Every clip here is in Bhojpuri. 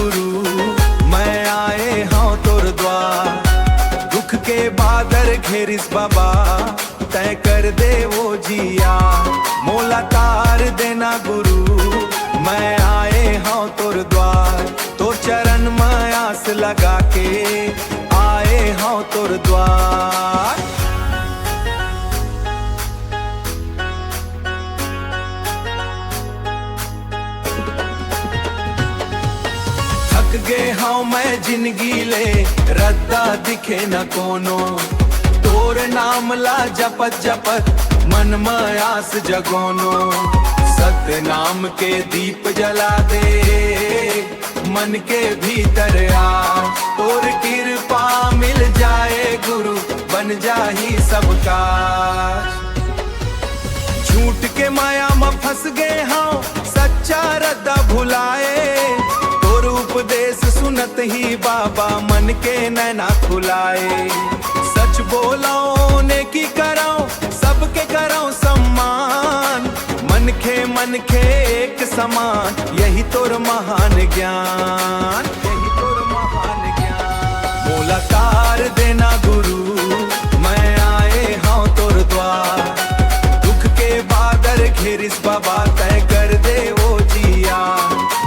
गुरु, मैं आए हाँ तोर द्वार। दुख के बादर घेरिस बाबा, तय कर दे वो जिया। मोला तार देना गुरु, मैं आए हाँ तोर द्वार। तो चरण में आस लगा के आए हाँ तोर द्वार। थक गए हाँ मैं जिंदगी ले, रद्दा दिखे न कोनो। तोर नाम ला जपत जपत मन में आस जगोनो। सत्य नाम के दीप जला दे मन के भीतर आ। तोर कृपा मिल जाए गुरु, बन जाही सबका। झूठ के माया में फंस गए हाँ, सच्चा रद्दा भुलाए। तोर उपदेश सुनत ही बाबा, मन के नैना खुलाए। सच बोलो ने की कराओ, सबके कराओ सम्मान। मन खे एक समान, यही तोर महान ज्ञान। यही तोर महान ज्ञान। मोला तार देना गुरु, मैं आए हाँ तोर द्वार। दुख के बादर घेरिस बाबा, तय कर दे वो जिया।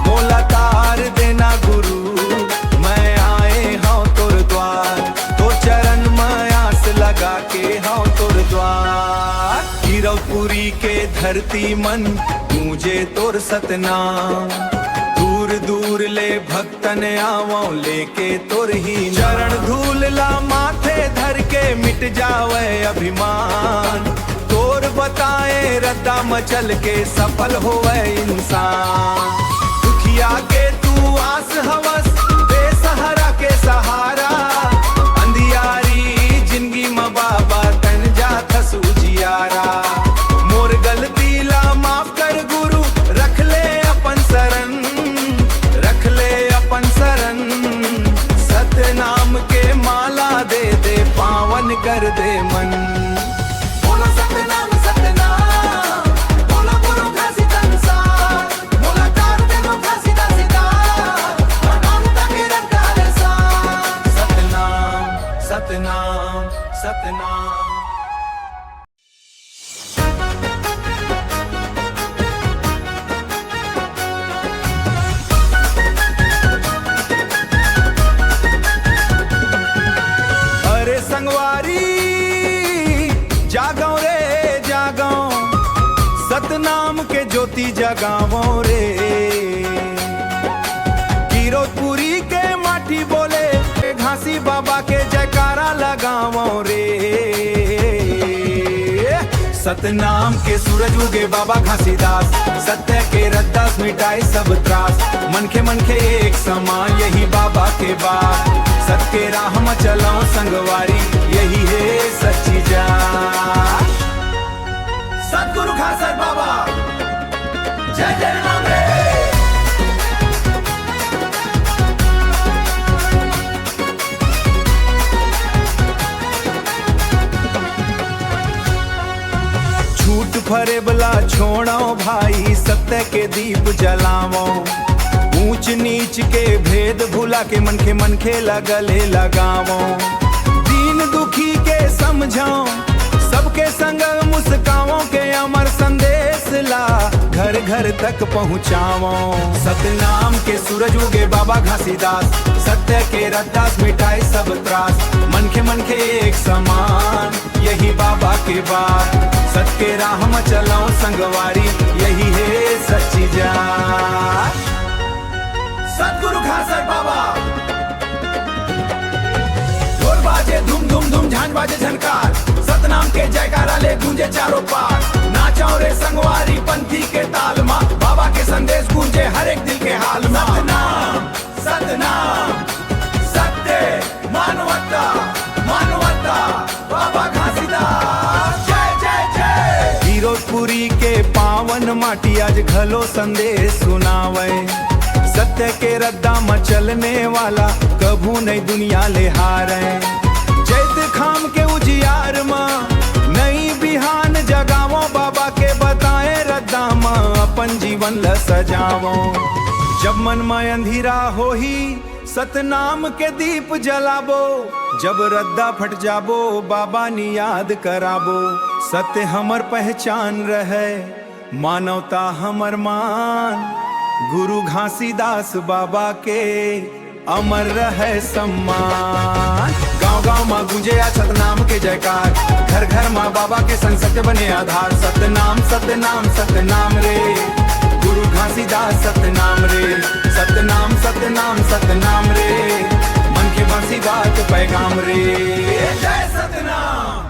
मोला तार देना गुरु, मैं आए हाँ तोर द्वार। तो चरण में आस लगा के हाँ तोर द्वार। गिरवपुरी के धरती मन गूंजे तोर सतनाम। दूर दूर ले भक्तन आवो, लेके तोर ही चरण धूल ला माथे धर के मिट जावे अभिमान। तोर बताए रद्दा मचल के सफल होवे इंसान। दुखिया के तू आस हवस, बेसहारा के सहारा। अंधियारी जिंदगी में बाबा, तन जात सूजियारा। मोर गलती ला माफ कर गुरु, रख ले अपन शरण। रख ले अपन शरण। सत्य नाम के माला दे दे, पावन कर दे मन। बोलो सत्य नाम, सत्य नाम। बोलो गुरु घासी संसार। मोला तार दे नो घासी दा सीधा, अनंत के रंगा दे सा। सत्य नाम, सत्य नाम, सत्य नाम। संगवारी जागो रे जागो, सतनाम के ज्योति जगावो रे। गिरौदपुरी के माटी बोले, घासी बाबा के जयकारा लगावो रे। सतनाम के सूरज उगे बाबा घासीदास। सत्य के रद्दास मिटाए सब त्रास। मन के एक समान, यही बाबा के बात। सत्य के राह में चलाओ संगवारी, यही है सच्ची जात। सतगुरु घासर बाबा, जय जय राम रे। झूठ फरेबला छोड़ो भाई, सत्य के दीप जलाओ। ऊंच नीच के भेद भुला के मन के लगले लगावो। दीन दुखी के समझाओ, सबके संग मुस्काओ के अमर संदेश ला घर घर तक पहुँचाओ। सतनाम के सूरज उगे बाबा घासीदास। सत्य के रद्दास मिटाए सब त्रास। मन के एक समान, यही बाबा के बात। सत्य के राह में चलाओ संगवारी, यही है सच्ची जात। सतगुरु घासर बाबा। ढोल बाजे धूम धूम धूम, झांझ बाजे झनकार। सतनाम के जयकारा ले गूंजे चारों पार। नाचो रे संगवारी पंथी के ताल मा, बाबा के संदेश गूंजे हर एक दिल के हाल मा। सतनाम, सतनाम, सत्य, मानवता, मानवता, बाबा घासीदास। जय जय जय। गिरौदपुरी के पावन माटी आज घलो संदेश सुनावे। सत्य के रद्दा में चलने वाला, कभू नहीं दुनिया ले हारे। जैत खाम के उजियार में नई बिहान जगावो। बाबा के बताए रद्दा में अपन जीवन ल सजावो। जब मन में अंधेरा हो ही सतनाम के दीप जलाबो, जब रद्दा फट जाबो बाबा नी याद कराबो। सत्य हमर पहचान रहे, मानवता हमर मान, गुरु घासीदास बाबा के अमर रहे सम्मान। गांव गांव माँ गूंजे आ सतनाम के जयकार, घर घर माँ बाबा के संग सत्य बने आधार। सतनाम सतनाम सतनाम रे, गुरु घासीदास सतनाम रे। सतनाम सतनाम सतनाम रे, मन के बांसी बात पैगाम रे। जय सतनाम।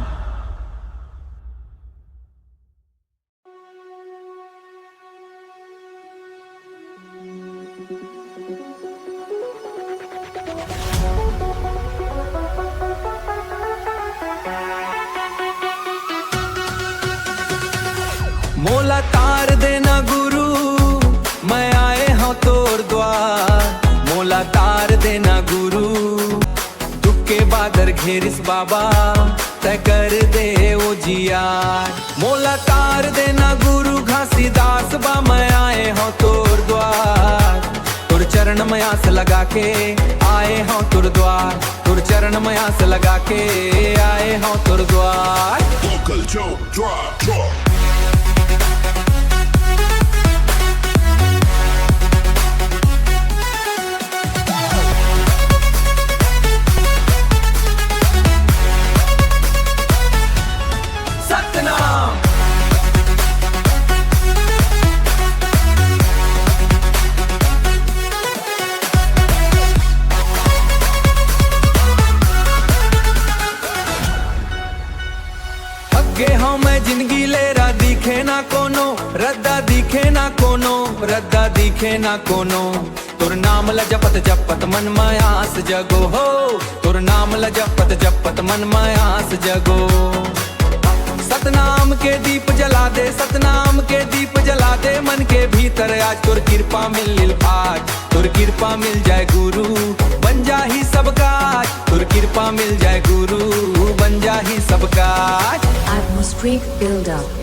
मोला तार देना गुरु, मैं आए हूँ तोर द्वार। मोला तार देना गुरु, दुख के बादर घेरिस बाबा, तय कर दे ओ जियार। मोला तार देना गुरु घासीदास बा, मैं आए हूँ तोर द्वार। तुर चरण में आस लगा के आए हूँ तुर द्वार, तुर चरण में आस लगा के आए हूँ तुर द्वार। मैं जिंदगी ले रहा दिखे ना कोनो, रद्दा दिखे ना कोनो, रद्दा दिखे ना कोनो। तुर नाम ल जपत जपत मन में आस जगो हो, तुर नाम ल जपत जपत मन में आस जगो। सतनाम के दीप जला दे, सतनाम के दीप जला दे मन के भीतर। आज तुर कृपा मिल आज, तुर कृपा मिल जाए गुरु, बन जा ही सब काज। तुर कृपा मिल जाए गुरु, बन जा ही सब काज। Atmospheric build-up.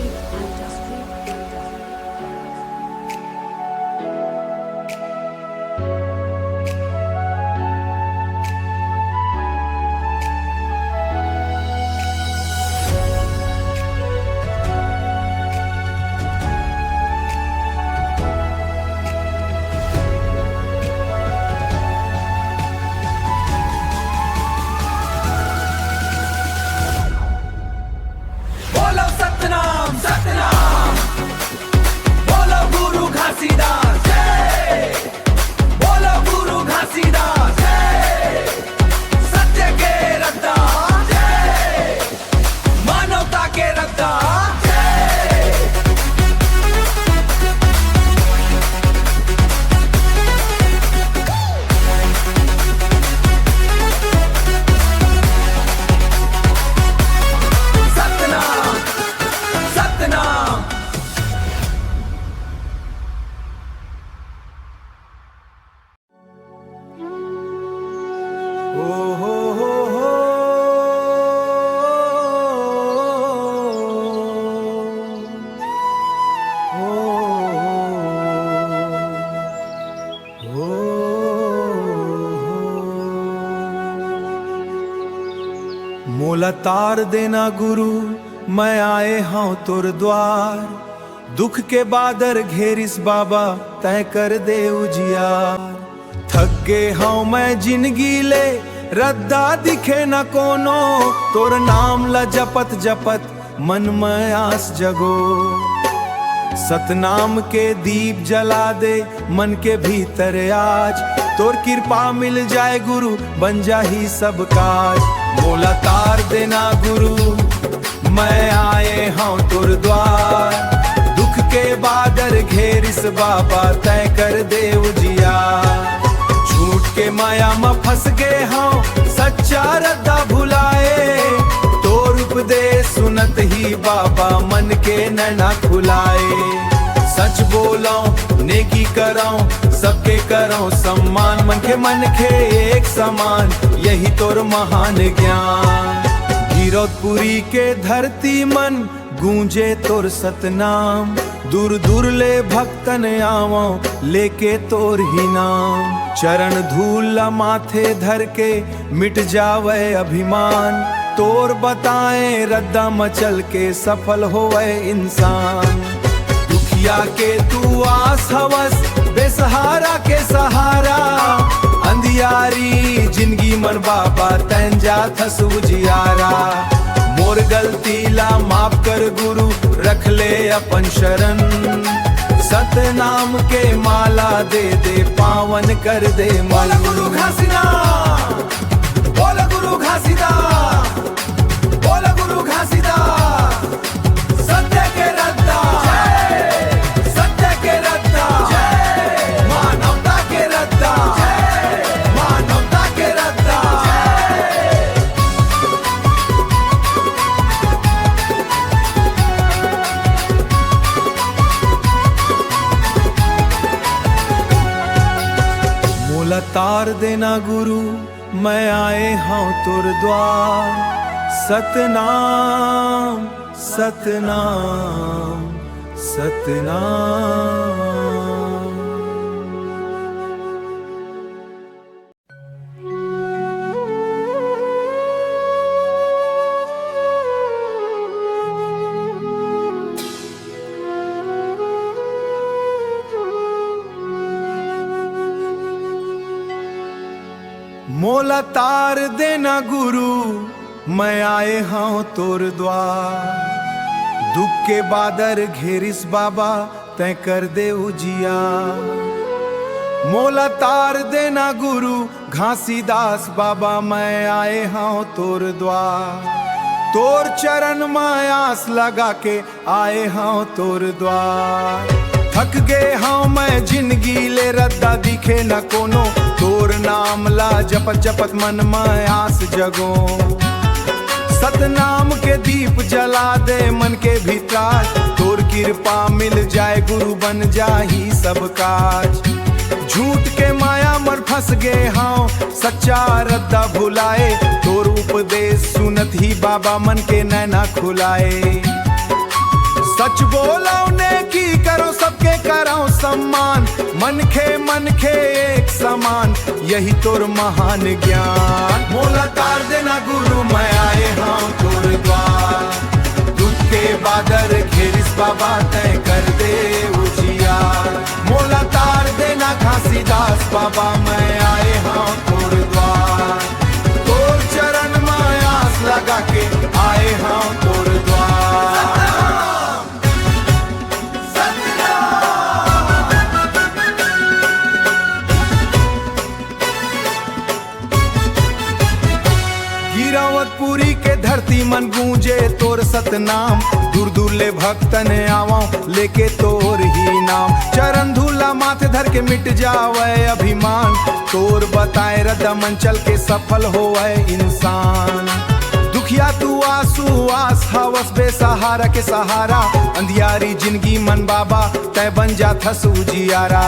मोला तार देना गुरु, मैं आए हूँ तुर द्वार। दुख के बादर घेरिस बाबा, तय कर दे उजियार। थक गे हूँ मैं जिंदगी ले, रद्दा दिखे न कोनो। तोर नाम ला जपत जपत मन में आस जगो। सतनाम के दीप जला दे मन के भीतर आज। तोर कृपा मिल जाए गुरु, बन जा ही सब काज। मोला तार देना गुरु, मैं आए हूँ तुर द्वार। दुख के बादर घेरिस बाबा, तय कर दे उजियार। झूठ के माया में फंस गए हूँ, सच्चा रद्दा भुलाए। तोर उपदेश सुनत ही बाबा, मन के नैना खुलाए। सच बोलाऊं नेकी कराऊं, सबके कराऊं सम्मान। मन के एक समान, यही तोर महान ज्ञान। गिरौदपुरी के धरती मन, गूंजे तोर सतनाम। दूर दूर ले भक्तन आवो लेके तोर ही नाम, चरण धूल माथे धर के मिट जावे अभिमान, तोर बताए रद्दा मचल के सफल होवे इंसान। दुखिया के तू आस हवस बेसहारा के सहारा, अंधियारी जिंदगी मन बाबा तैन जात उजियारा। मोर गलती ला माफ कर गुरु रख ले अपन शरण, सतनाम के माला दे दे पावन कर दे मन। गुरु घासीदास, बोल गुरु घासीदास, बोल गुरु घासीदास, सत्य के रद्दा, सत्य के रद्दा, मानवता के रद्दा, मानवता के रद्दा। मोला तार देना गुरु मैं आए हाँ तुर द्वार, सतनाम सतनाम सतनाम। मोला तार देना गुरु मैं आए हाँ तोर द्वार, दुख के बादर घेरिस बाबा तय कर दे उजिया। मोला तार देना गुरु घासीदास बाबा मैं आए हाँ तोर द्वार, तोर चरण में आस लगा के आए हाँ तोर द्वार। थक गए हाँ मैं जिंदगी ले रद्दा दिखे न कोनो, तोर नाम ला जपत जपत मन में आस जगो। सतनाम के दीप जला दे मन के भीतर, तोर कृपा मिल जाए गुरु बन जाही सब काज। झूठ के माया मर फंस गए हाँ सच्चा रद्दा भुलाए, तोर उपदेश सुनत ही बाबा मन के नैना खुलाए। सच बोलो ने की करो सबके करो सम्मान, मन खे एक समान यही तोर महान ज्ञान। मोला तार देना गुरु मैं आए हाँ तोर द्वार, दुख के बादर घेरिस बाबा तय कर दे उजियार। मोला तार देना घासीदास बाबा मैं आए हाँ तोर द्वार, तोर चरण में आस लगा के आए हाँ तोर द्वार। गिरावतपुरी के धरती मन गूंजे तोर सतनाम, दूर दूर ले भक्तन आवो लेके तोर ही नाम। चरण धूला माथे धर के मिट जावे अभिमान, तोर बताए रद्दा मन चल के सफल होवे इंसान। दुखिया तू आंसू आस हवस बेसहारा के सहारा, अंधियारी जिंदगी मन बाबा तय बन जाथस उजियारा।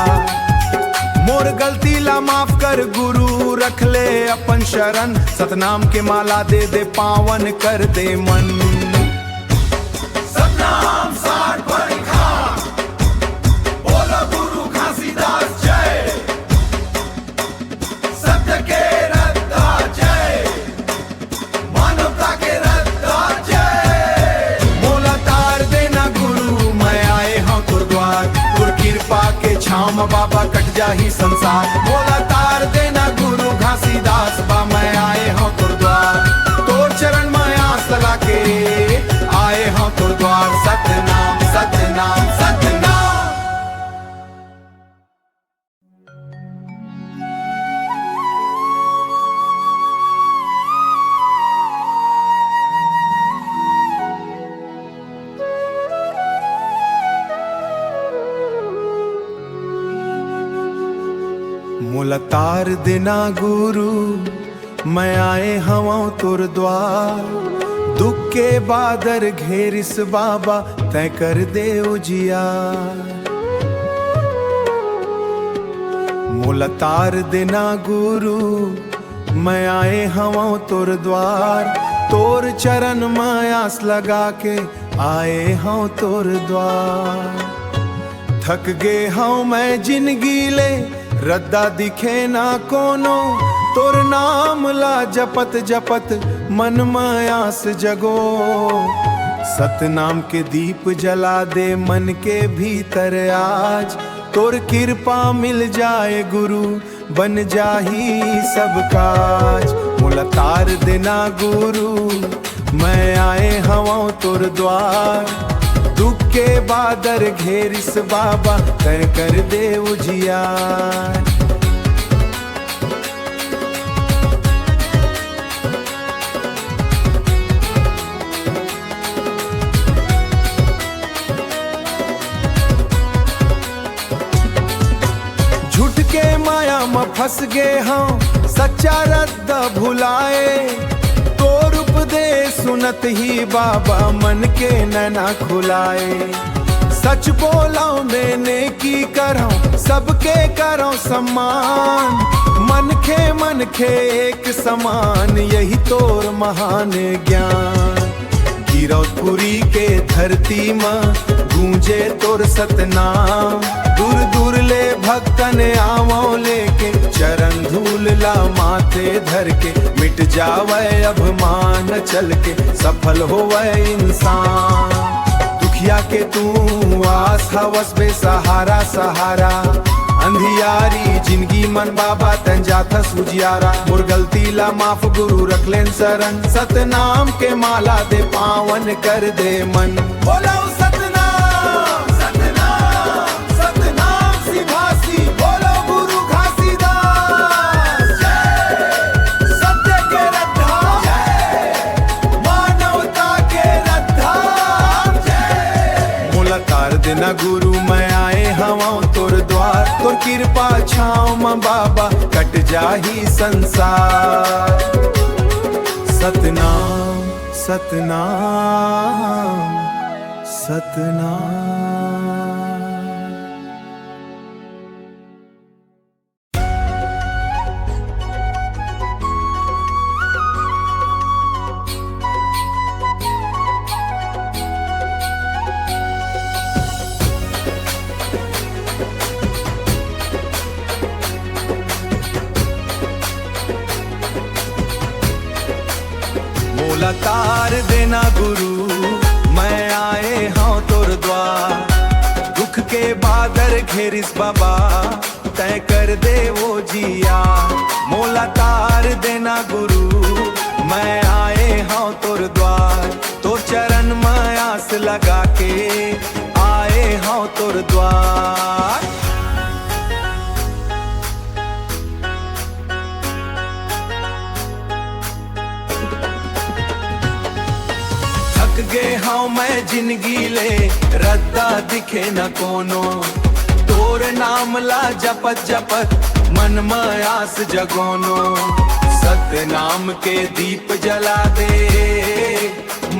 मोर गलती ला माफ कर गुरु रख ले अपन शरण, सतनाम के माला दे दे पावन कर दे मन। सतनाम साठ परिखा, बोलो गुरु घासीदास जय, सत्य के रद्दा जय, मानवता के रद्दा जय। मोला तार देना गुरु मैं आए हाँ तुर द्वार, तुर कृपा के छाम बाबा कट जाही संसार। मोला तार देना गुरु घासीदास बा मैं आए हाँ तुर द्वार, तोर चरण में आस लगा के आए हाँ तुर द्वार। सतनाम सतनाम सतनाम। मोला तार देना गुरु मैं आए हवा तुर द्वार, दुख के बादर घेरिस बाबा तय कर दे उजियार। मोला तार देना गुरु मैं आए हवा तुर द्वार, तोर चरण में आस लगा के आए हाँ तुर द्वार। थक गे हाँ मैं जिंदगी ले रद्दा दिखे ना कोनो, तोर नाम ला जपत जपत मन मायास जगो। सतनाम के दीप जला दे मन के भीतर आज, तोर कृपा मिल जाए गुरु बन जाही सब काज। मोला तार देना गुरु मैं आए हवा तोर द्वार, दुख के बादर घेरिस बाबा तय कर दे उजियार। झूठ के माया में फंस गए हाँ सच्चा रद्दा भुलाए, तोर उपदेश सुनत ही बाबा मन के नैना खुलाए। सच बोलाऊं मैंने की कराऊं सबके कराऊं सम्मान, मन खे एक समान यही तोर महान ज्ञान। गिरौतपुरी के धरती में गूंजे तोर सतनाम, दूर दूर ले भक्तन आवो लेके चरण धूल ला माथे धर के। मिट जावे अभिमान चल के सफल होवे इंसान, दुखिया के तू आस हवस बेसहारा सहारा। अंधियारी जिंदगी मन बाबा तन जाथस उजियारा, मोर गलती ला माफ गुरु रख लेन शरण। सतनाम के माला दे पावन कर दे मन, बोलो सतनाम सतनाम सतनाम सिभासी, बोलो गुरु घासीदास। सत्य के रद्धा मानवता के रद्धा, मोला तार देना गुरु मैं आए हवा तोर द्वार। तोर कृपा छाँव में बाबा कट जाही संसार। सतनाम सतनाम सतनाम। मोला तार देना गुरु मैं आए हाँ तोर द्वार, दुख के बादर घेरिस बाबा तय कर दे वो जिया। मोला तार देना गुरु मैं आए हाँ तोर द्वार, तो चरण में आस लगा के आए हाँ तोर द्वार। गे हाँ मैं जिंदगी ले रद्दा दिखे न कोनो, तोर नाम ला जपत जपत मन में आस जगोनो। सतनाम के दीप जला दे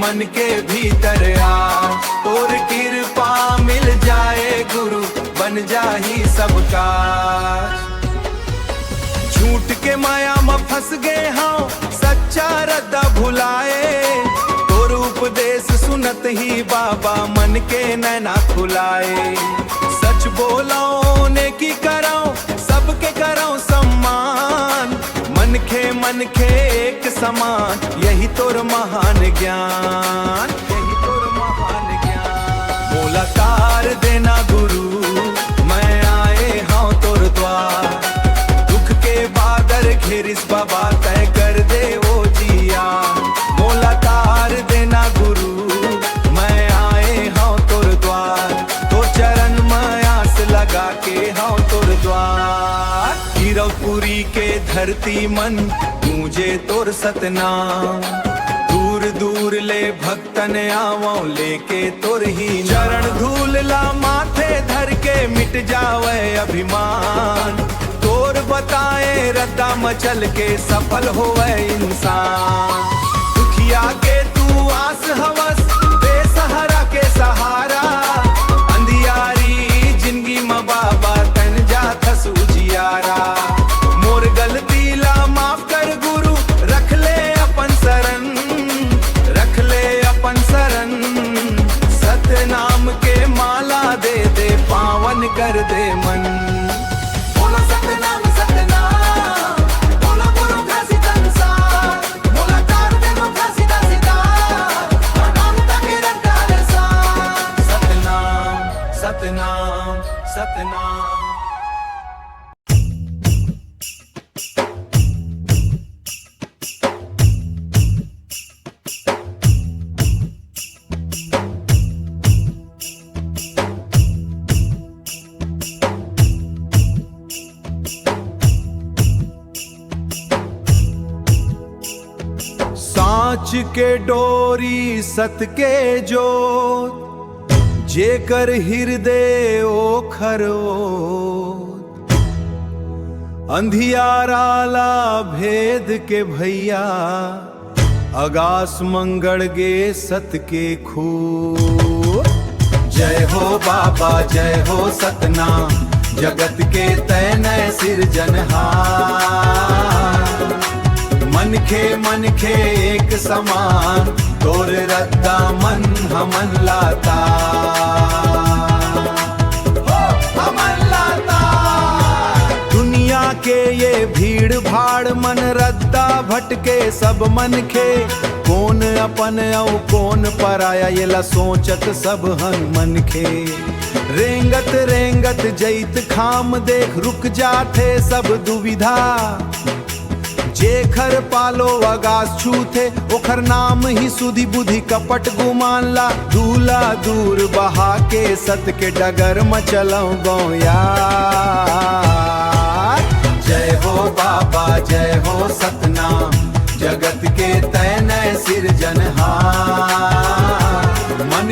मन के भीतर आज, तोर कृपा मिल जाए गुरु बन जाही सब काज। झूठ के माया में फंस गए हाँ सच्चा रद्दा भुलाए, उपदेश सुनत ही बाबा मन के नैना खुलाए। सच बोलाओ ने की कराओ सबके कराओ सम्मान, मन खे एक समान यही तोर महान ज्ञान, यही तोर महान ज्ञान। मोला तार देना गुरु मैं आए हाँ तोर द्वार, दुख के बादर घेरिस बाबा तय कर दे वो जिया। मोला तार देना गुरु मैं आए हाँ तोर द्वार, तो चरण में आस लगा के हाँ तोर द्वार। गिरौतपुरी के धरती मन गूंजे तोर सतनाम, दूर दूर ले भक्तन आवो लेके तोर ही चरण धूल ला माथे धर के मिट जावे अभिमान। तोर बताए रद्दा मचल के सफल होवे इंसान, दुखिया के तू आस हवस बेसहारा के सहारा। अंधियारी जिंदगी में बाबा तन जाथस उजियारा, मोर गलती ला माफ कर गुरु रख ले अपन शरण, रख ले अपन शरण। सतनाम के माला दे दे पावन आँच के डोरी सत के जोत, जेकर हृदय ओखर ओत। अंधियाराला भेद के भैया, आगास मंगल गे सत के खू। जय हो बाबा जय हो सतनाम, जगत के तैनय सिरजनहार। मन खे एक समान, तोर रद्दा मन हमन लाता। हमन लाता दुनिया के ये भीड़ भाड़ मन रद्दा भटके सब मन खे। कौन अपन औ कौन पराया, ये ला सोचत सब हन मन खे। रेंगत रेंगत जैत खाम देख, रुक जाते सब दुविधा। जेखर पालो आगास छूथे, ओखर नाम ही सुधि बुद्धि कपट गुमान ला। दूला दूर बहा के सत के डगर मचलौ गौ यार। जय हो बाबा जय हो सतनाम, जगत के तैनय सिरजनहार। मन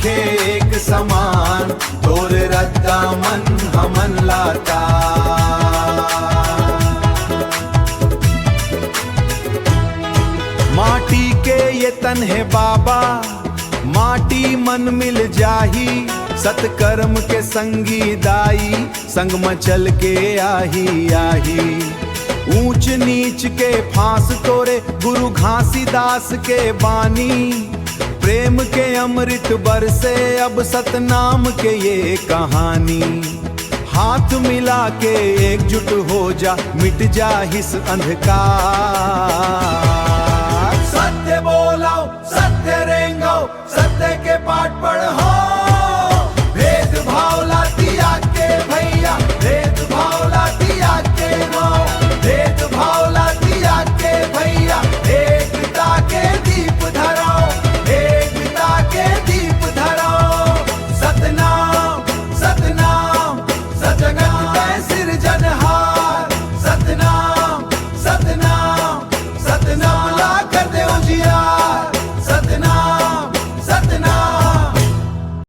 खे एक समान, तोर रद्दा मन हमन लाता। माटी के ये तन है बाबा, माटी मन मिल जाही। सतकर्म के संगी दाई, संग मचल के आही आही। ऊंच नीच के फांस तोरे, गुरु घासीदास के बानी। प्रेम के अमृत बरसे, अब सतनाम के ये कहानी। हाथ मिला के एकजुट हो जा, मिट जा हिस अंधकार।